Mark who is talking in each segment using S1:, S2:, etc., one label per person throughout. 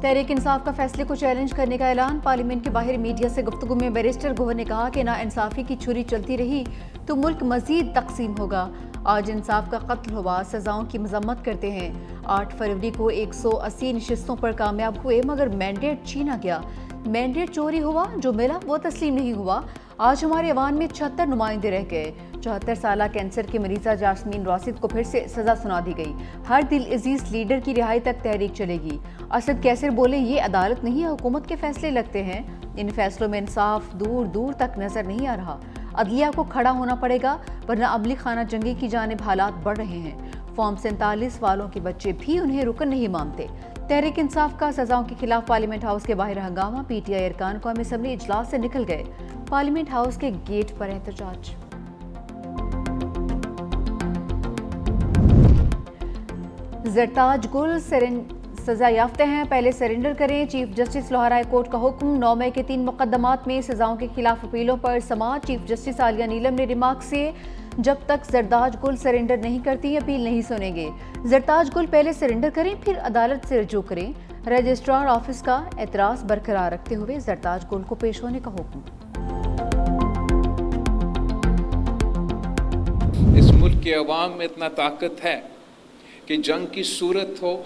S1: تحریک انصاف کا فیصلے کو چیلنج کرنے کا اعلان۔ پارلیمنٹ کے باہر میڈیا سے گفتگو میں بیرسٹر گوہر نے کہا کہ ناانصافی کی چھری چلتی رہی تو ملک مزید تقسیم ہوگا۔ آج انصاف کا قتل ہوا، سزاؤں کی مذمت کرتے ہیں۔ 8 فروری کو 180 نشستوں پر کامیاب ہوئے مگر مینڈیٹ چھینا گیا۔ مینڈیٹ چوری ہوا، جو ملا وہ تسلیم نہیں ہوا۔ آج ہمارے ایوان میں 76 نمائندے رہ گئے۔ 74 سالہ کینسر کی مریضہ جاسمین راشد کو پھر سے سزا سنا دی گئی۔ ہر دل عزیز لیڈر کی رہائی تک تحریک چلے گی۔ اسد کیسر بولے یہ عدالت نہیں ہے، حکومت کے فیصلے لگتے ہیں۔ ان فیصلوں میں انصاف دور دور تک نظر نہیں آ رہا۔ عدلیہ کو کھڑا ہونا پڑے گا ورنہ عملی خانہ جنگی کی جانب حالات بڑھ رہے ہیں۔ فارم 47 والوں کے بچے بھی انہیں رکن نہیں مانتے۔ تحریک انصاف کا سزاؤں کے خلاف پارلیمنٹ ہاؤس کے باہر ہنگامہ، پی ٹی آئی ارکان قومی اسمبلی اجلاس سے نکل گئے۔ پارلیمنٹ ہاؤس کے گیٹ پر احتجاج۔ زرتاج گل سزا یافتہ ہیں، پہلے سرنڈر کریں۔ Chief justice Lahore high court کا حکم۔ 9 مئی کے 3 مقدمات میں سزاؤں کے خلاف اپیلوں پر سماعت۔ چیف جسٹس عالیہ نیلم نے ریمارک سے جب تک زرتاج گل سرنڈر نہیں کرتی اپیل نہیں سنیں گے۔ زرتاج گل پہلے سرنڈر کریں پھر عدالت سے رجوع کریں۔ رجسٹرار آفس کا اعتراض برقرار رکھتے ہوئے زرتاج گل کو پیش ہونے کا حکم۔
S2: اس ملک کے عوام میں اتنا طاقت ہے کہ جنگ کی صورت ہو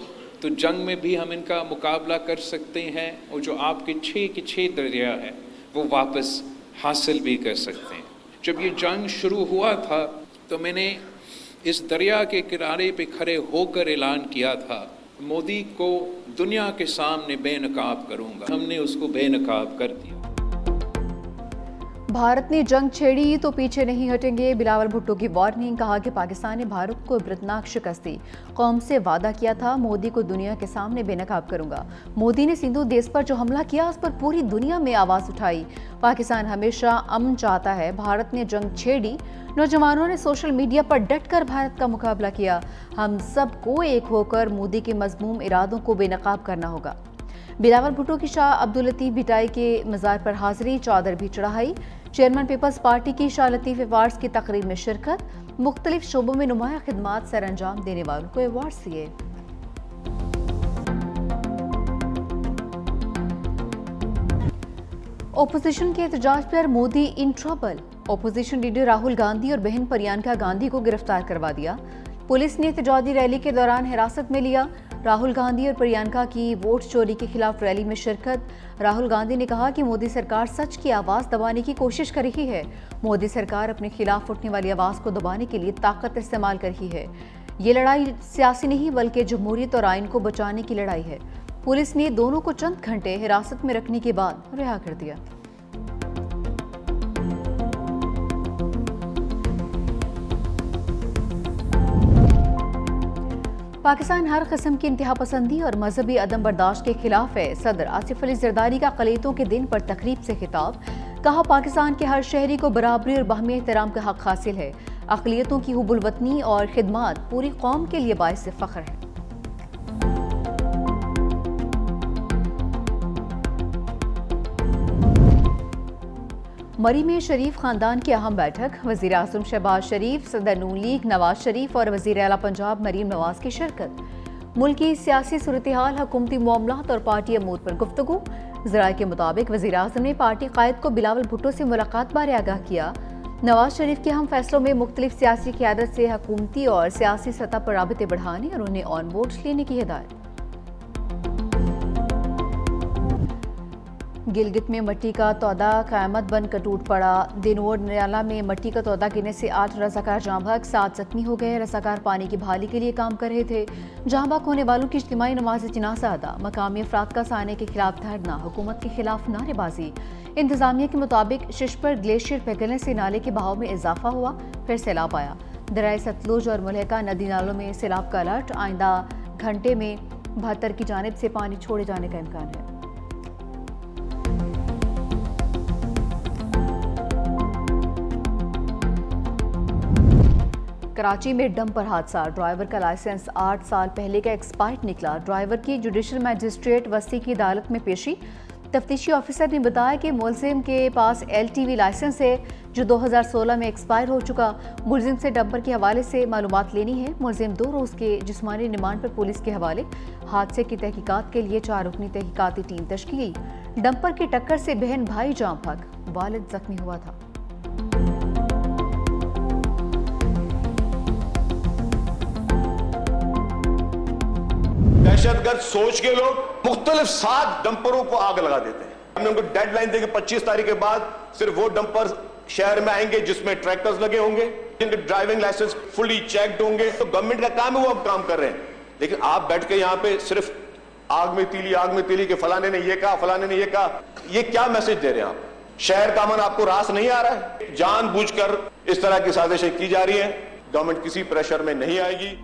S2: تو جنگ میں بھی ہم ان کا مقابلہ کر سکتے ہیں، اور جو آپ کے 6 دریا ہے وہ واپس حاصل بھی کر سکتے ہیں۔ جب یہ جنگ شروع ہوا تھا تو میں نے اس دریا کے کنارے پہ کھڑے ہو کر اعلان کیا تھا مودی کو دنیا کے سامنے بے نقاب کروں گا۔ ہم نے اس کو بے نقاب کر دیا۔
S1: بھارت نے جنگ چھیڑی تو پیچھے نہیں ہٹیں گے، بلاول بھٹو کی وارننگ۔ کہا کہ پاکستان نے بھارت کو عبرتناک شکست دی، قوم سے وعدہ کیا تھا مودی کو دنیا کے سامنے بے نقاب کروں گا۔ مودی نے سندھو دیس پر جو حملہ کیا اس پر پوری دنیا میں آواز اٹھائی۔ پاکستان ہمیشہ امن چاہتا ہے، بھارت نے جنگ چھیڑی۔ نوجوانوں نے سوشل میڈیا پر ڈٹ کر بھارت کا مقابلہ کیا۔ ہم سب کو ایک ہو کر مودی کے مذموم ارادوں کو بے نقاب کرنا ہوگا۔ بلاول بھٹو کی شاہ عبداللطیف بھٹائی کے مزار پر حاضری، چادر بھی چڑھائی۔ چیئرمین پیپلز پارٹی کی شاہ لطیف ایوارڈز کی تقریب میں شرکت۔ مختلف شعبوں میں نمایاں خدمات سر انجام دینے والوں کو ایوارڈز دیے۔ اپوزیشن کے احتجاج پر Modi in trouble. Opposition leader Rahul Gandhi اور بہن پریانکا گاندھی کو گرفتار کروا دیا۔ پولیس نے احتجاجی ریلی کے دوران حراست میں لیا۔ راہل گاندھی اور پریانکا کی ووٹ چوری کے خلاف ریلی میں شرکت۔ راہل گاندھی نے کہا کہ مودی سرکار سچ کی آواز دبانے کی کوشش کر رہی ہے۔ مودی سرکار اپنے خلاف اٹھنے والی آواز کو دبانے کے لیے طاقت استعمال کر رہی ہے۔ یہ لڑائی سیاسی نہیں بلکہ جمہوریت اور آئین کو بچانے کی لڑائی ہے۔ پولیس نے دونوں کو چند گھنٹے حراست میں رکھنے کے بعد رہا کر دیا۔ پاکستان ہر قسم کی انتہا پسندی اور مذہبی عدم برداشت کے خلاف ہے۔ صدر آصف علی زرداری کا اقلیتوں کے دن پر تقریب سے خطاب۔ کہا پاکستان کے ہر شہری کو برابری اور باہمی احترام کا حق حاصل ہے۔ اقلیتوں کی حب الوطنی اور خدمات پوری قوم کے لیے باعث فخر ہے۔ مری میں شریف خاندان کی اہم بیٹھک۔ وزیر اعظم شہباز شریف، صدر نون لیگ نواز شریف اور وزیر اعلیٰ پنجاب مریم نواز کی شرکت۔ ملکی سیاسی صورتحال، حکومتی معاملات اور پارٹی امور پر گفتگو۔ ذرائع کے مطابق وزیر اعظم نے پارٹی قائد کو بلاول بھٹو سے ملاقات بارے آگاہ کیا۔ نواز شریف کے اہم فیصلوں میں مختلف سیاسی قیادت سے حکومتی اور سیاسی سطح پر رابطے بڑھانے اور انہیں آن بورڈ لینے کی ہدایت۔ گلگت میں مٹی کا تودہ قیامت بن کر ٹوٹ پڑا۔ دینور نیالہ میں مٹی کا تودہ گرنے سے 8 رضاکار جاں بحق، 7 زخمی ہو گئے۔ رضاکار پانی کی بحالی کے لیے کام کر رہے تھے۔ جاں بحق ہونے والوں کی اجتماعی نماز جنازہ ادا۔ مقامی افراد کا سانے کے خلاف دھرنا، حکومت کے خلاف نعرے بازی۔ انتظامیہ کے مطابق ششپر گلیشیئر پگھلنے سے نالے کے بہاؤ میں اضافہ ہوا، پھر سیلاب آیا۔ دریائے ستلج اور ملحقہ ندی نالوں میں سیلاب کا الرٹ۔ آئندہ گھنٹے میں 72 کی جانب سے پانی چھوڑے جانے کا امکان ہے۔ کراچی میں ڈمپر حادثہ، ڈرائیور کا لائسنس 8 سال پہلے کا ایکسپائرڈ نکلا۔ ڈرائیور کی جوڈیشل مجسٹریٹ وسطی کی عدالت میں پیشی۔ تفتیشی آفیسر نے بتایا کہ ملزم کے پاس LTV لائسنس ہے جو 2016 میں ایکسپائر ہو چکا۔ ملزم سے ڈمپر کے حوالے سے معلومات لینی ہے۔ ملزم 2 روز کے جسمانی ریمانڈ پر پولیس کے حوالے۔ حادثے کی تحقیقات کے لیے 4 رکنی تحقیقاتی ٹیم تشکیل۔ ڈمپر کی ٹکر سے بہن بھائی جاں بحق، والد زخمی ہوا تھا۔
S3: دہشت گرد سوچ کے لوگ مختلف 7 ڈمپروں کو آگ لگا دیتے ہیں۔ ہم نے ان کو ڈیڈ لائن دے کہ 25 تاریخ کے بعد صرف وہ ڈمپر شہر میں آئیں گے جس میں ٹریکٹرز لگے ہوں گے، جن کے ڈرائیونگ لائسنس فلی چیکڈ ہوں گے۔ تو گورنمنٹ کا کام ہے، وہ اب کام کر رہے ہیں، لیکن آپ بیٹھ کے یہاں پہ صرف آگ میں تیلی کہ فلانے نے یہ کہا، فلانے نے یہ کہا، یہ کیا میسج دے رہے ہیں آپ؟ شہر کا امن آپ کو راس نہیں آ رہا ہے؟ جان بوجھ کر اس طرح کی سازشیں کی جا رہی ہیں۔ گورنمنٹ کسی پریشر میں نہیں آئے گی۔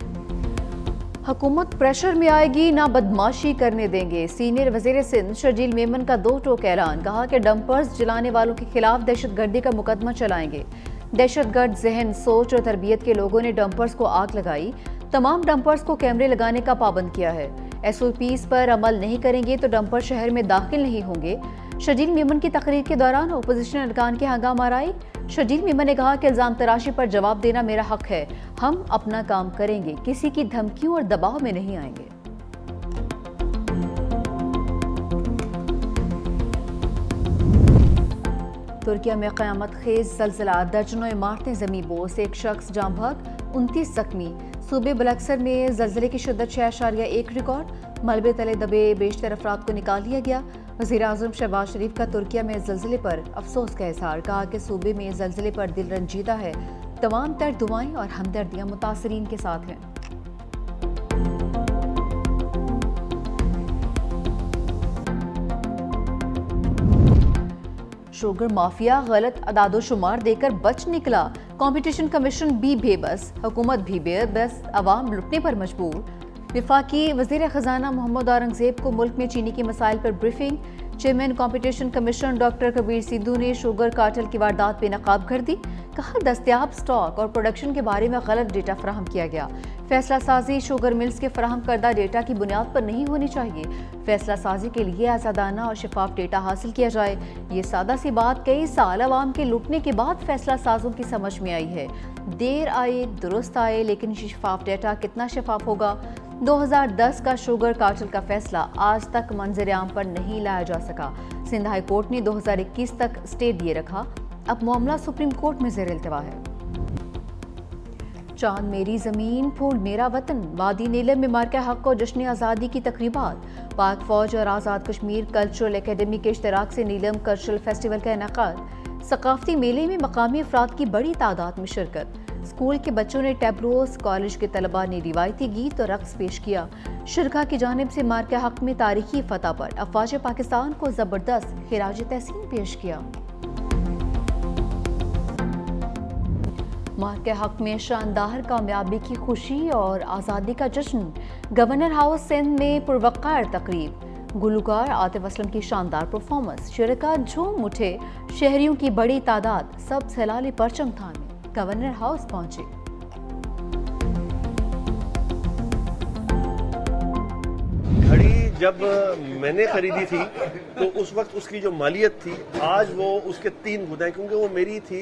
S1: حکومت پریشر میں آئے گی، نہ بدماشی کرنے دیں گے۔ سینئر وزیر سندھ شرجیل میمن کا 2 ٹوک اعلان، کہا کہ ڈمپرز جلانے والوں کے خلاف دہشت گردی کا مقدمہ چلائیں گے۔ دہشت گرد ذہن، سوچ اور تربیت کے لوگوں نے ڈمپرز کو آگ لگائی۔ تمام ڈمپرز کو کیمرے لگانے کا پابند کیا ہے۔ SOPs پر عمل نہیں کریں گے تو ڈمپر شہر میں داخل نہیں ہوں گے۔ شرجیل میمن کی تقریر کے دوران اپوزیشن ارکان کے ہنگامہ آرائی۔ شرجیل میمن نے کہا کہ الزام تراشی پر جواب دینا میرا حق ہے، ہم اپنا کام کریں گے، کسی کی دھمکیوں اور دباؤ میں نہیں آئیں گے۔ ترکیہ میں قیامت خیز زلزلہ، درجنوں عمارتیں زمیں بوس، 1 شخص جاں بحق، 29 زخمی۔ صوبے بلکسر میں زلزلے کی شدت 6.1 ریکارڈ، ملبے تلے دبے بیشتر افراد کو نکال لیا گیا۔ وزیر اعظم شہباز شریف کا ترکیہ میں زلزلے پر افسوس کا اظہار، کہا کہ صوبے میں زلزلے پر دل رنجیدہ ہے، تمام تر دعائیں اور ہمدردیاں متاثرین کے ساتھ ہیں۔ شوگر مافیا غلط اعداد و شمار دے کر بچ نکلا، کمپٹیشن کمیشن بھی بے بس، حکومت بھی بے بس، عوام لٹنے پر مجبور۔ وفاقی وزیر خزانہ محمد اورنگزیب کو ملک میں چینی کے مسائل پر briefing. Chairman competition commission doctor Kabir Sidhu نے شوگر کارٹل کی واردات بے نقاب کر دی، کہا دستیاب سٹاک اور پروڈکشن کے بارے میں غلط ڈیٹا فراہم کیا گیا۔ فیصلہ سازی شوگر ملز کے فراہم کردہ ڈیٹا کی بنیاد پر نہیں ہونی چاہیے، فیصلہ سازی کے لیے آزادانہ اور شفاف ڈیٹا حاصل کیا جائے۔ یہ سادہ سی بات کئی سال عوام کے لوٹنے کے بعد فیصلہ سازوں کی سمجھ میں آئی ہے۔ دیر آئے درست آئے، لیکن شفاف ڈیٹا کتنا شفاف ہوگا؟ 2010 کا شوگر کارٹل کا فیصلہ آج تک منظر عام پر نہیں لایا جا سکا۔ سندھ ہائی کورٹ نے 2021 تک سٹے دیے رکھا، اب معاملہ سپریم کورٹ میں زیر التوا ہے۔ چاند میری زمین، پھول میرا وطن، وادی نیلم میں مارکہ حق اور جشن آزادی کی تقریبات۔ پاک فوج اور آزاد کشمیر کلچرل اکیڈمی کے اشتراک سے نیلم کلچرل فیسٹیول کا انعقاد۔ ثقافتی میلے میں مقامی افراد کی بڑی تعداد میں شرکت۔ اسکول کے بچوں نے ٹیبلوز، کالج کے طلباء نے روایتی گیت اور رقص پیش کیا۔ شرکا کی جانب سے مارکہ حق میں تاریخی فتح پر افواج پاکستان کو زبردست خراج تحسین پیش کیا۔ مارکہ حق میں شاندار کامیابی کی خوشی اور آزادی کا جشن۔ گورنر ہاؤس سندھ میں پروقار تقریب، گلوکار عاطف اسلم کی شاندار پرفارمنس، شرکاء جھوم اٹھے، شہریوں کی بڑی تعداد سب ہلالی پرچم تھامے گورنر ہاؤس پہنچے۔
S4: گھڑی جب میں نے خریدی تھی تو اس وقت اس کی جو مالیت تھی، آج وہ اس کے 3 گنا ہے، کیونکہ وہ میری تھی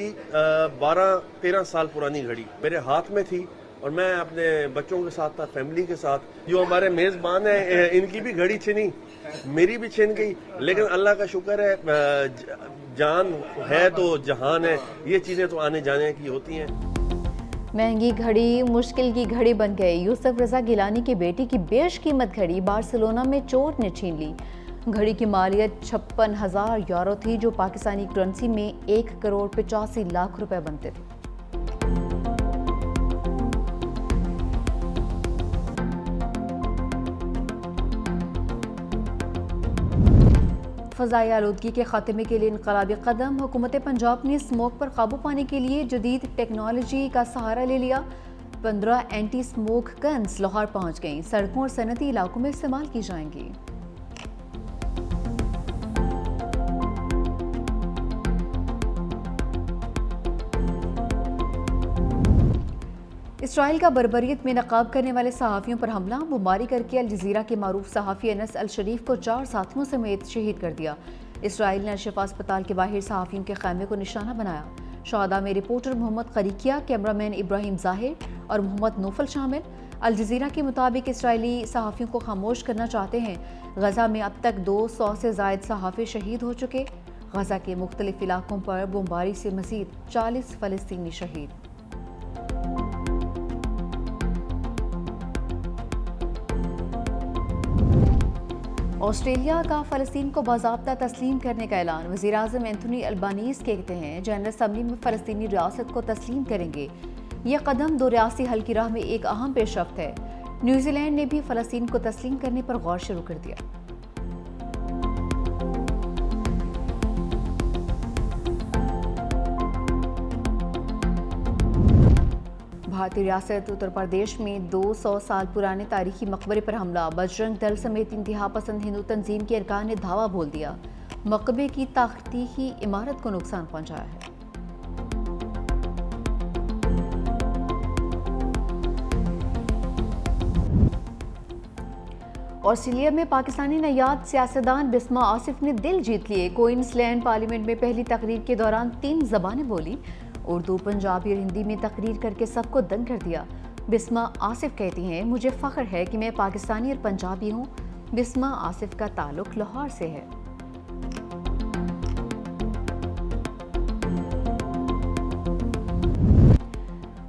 S4: 12-13 سال پرانی گھڑی میرے ہاتھ میں تھی، اور میں اپنے بچوں کے ساتھ تھا، فیملی کے ساتھ۔ جو ہمارے میزبان ہیں ان کی بھی گھڑی چھنی، میری بھی چھن گئی، لیکن اللہ کا شکر ہے جان ہے تو جہان ہے، یہ چیزیں تو آنے جانے کی ہوتی ہیں۔
S1: مہنگی گھڑی مشکل کی گھڑی بن گئی۔ یوسف رضا گیلانی کی بیٹی کی بیش قیمت گھڑی بارسلونا میں چور نے چھین لی۔ گھڑی کی مالیت 56,000 یورو تھی، جو پاکستانی کرنسی میں 1,85,00,000 روپے بنتے تھے۔ فضائی آلودگی کے خاتمے کے لیے انقلابی قدم، حکومت پنجاب نے اسموگ پر قابو پانے کے لیے جدید ٹیکنالوجی کا سہارا لے لیا۔ 15 اینٹی اسموگ گنز لاہور پہنچ گئیں، سڑکوں اور صنعتی علاقوں میں استعمال کی جائیں گی۔ اسرائیل کا بربریت میں نقاب کرنے والے صحافیوں پر حملہ، بمباری کر کے الجزیرہ کے معروف صحافی انس الشریف کو 4 ساتھیوں سمیت شہید کر دیا۔ اسرائیل نے الشفا اسپتال کے باہر صحافیوں کے خیمے کو نشانہ بنایا۔ شہداء میں رپورٹر محمد قریقیہ، کیمرامین ابراہیم ظاہر اور محمد نوفل شامل۔ الجزیرہ کے مطابق اسرائیلی صحافیوں کو خاموش کرنا چاہتے ہیں۔ غزہ میں اب تک 200 سے زائد صحافی شہید ہو چکے۔ غزہ کے مختلف علاقوں پر بمباری سے مزید 40 فلسطینی شہید۔ آسٹریلیا کا فلسطین کو باضابطہ تسلیم کرنے کا اعلان۔ وزیر اعظم اینتھونی البانیز کہتے ہیں جنرل اسمبلی میں فلسطینی ریاست کو تسلیم کریں گے۔ یہ قدم 2 ریاستی حل کی راہ میں ایک اہم پیش رفت ہے۔ نیوزی لینڈ نے بھی فلسطین کو تسلیم کرنے پر غور شروع کر دیا۔ بھارتی ریاست اتر پردیش میں 200 سال پرانے تاریخی مقبرے پر حملہ، بجرنگ دل سمیت انتہا پسند ہندو تنظیم کے ارکان نے دھاوا بول دیا۔ مقبرے کی تاریخی عمارت کو نقصان پہنچایا ہے۔ آسٹریلیا میں پاکستانی نژاد سیاستدان بسمہ آصف نے دل جیت لیے۔ کوئنز لینڈ پارلیمنٹ میں پہلی تقریر کے دوران 3 زبانیں بولی، اردو، پنجابی اور ہندی میں تقریر کر کے سب کو دنگ کر دیا۔ بسمہ آصف کہتی ہیں مجھے فخر ہے کہ میں پاکستانی اور پنجابی ہوں۔ بسمہ آصف کا تعلق لاہور سے ہے۔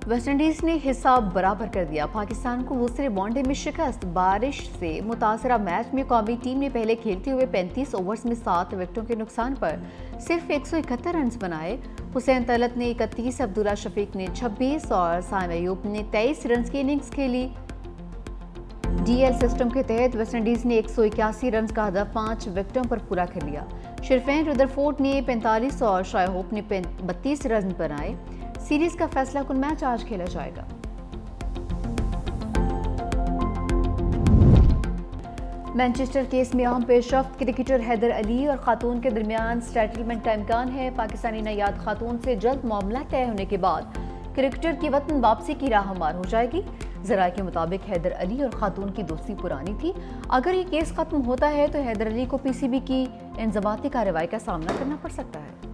S1: ویسٹ انڈیز نے حساب برابر کر دیا، پاکستان کو دوسرے ون ڈے میں شکست۔ بارش سے متاثرہ میچ میں قومی ٹیم نے پہلے کھیلتے ہوئے 35 اوورز میں 7 وکٹوں کے نقصان پر صرف 171 رنز بنائے۔ حسین طلعت نے 31، عبداللہ شفیق نے 26 اور سائم ایوب نے 23 رنز کی اننگز کھیلی۔ ڈی ایل سسٹم کے تحت ویسٹ انڈیز نے 181 رنز کا ہدف 5 وکٹوں پر پورا کر لیا۔ شرفین ردرفورڈ نے 45 اور شائے ہوپ نے 32 رنز بنائے۔ سیریز کا فیصلہ کن میچ آج کھیلا جائے گا۔ مانچسٹر کیس میں اہم پیش رفت، کرکٹر حیدر علی اور خاتون کے درمیان سیٹلمنٹ کا امکان ہے۔ پاکستانی نژاد خاتون سے جلد معاملہ طے ہونے کے بعد کرکٹر کی وطن واپسی کی راہ ہموار ہو جائے گی۔ ذرائع کے مطابق حیدر علی اور خاتون کی دوستی پرانی تھی۔ اگر یہ کیس ختم ہوتا ہے تو حیدر علی کو پی سی بی کی انضباطی کارروائی کا سامنا کرنا پڑ سکتا ہے۔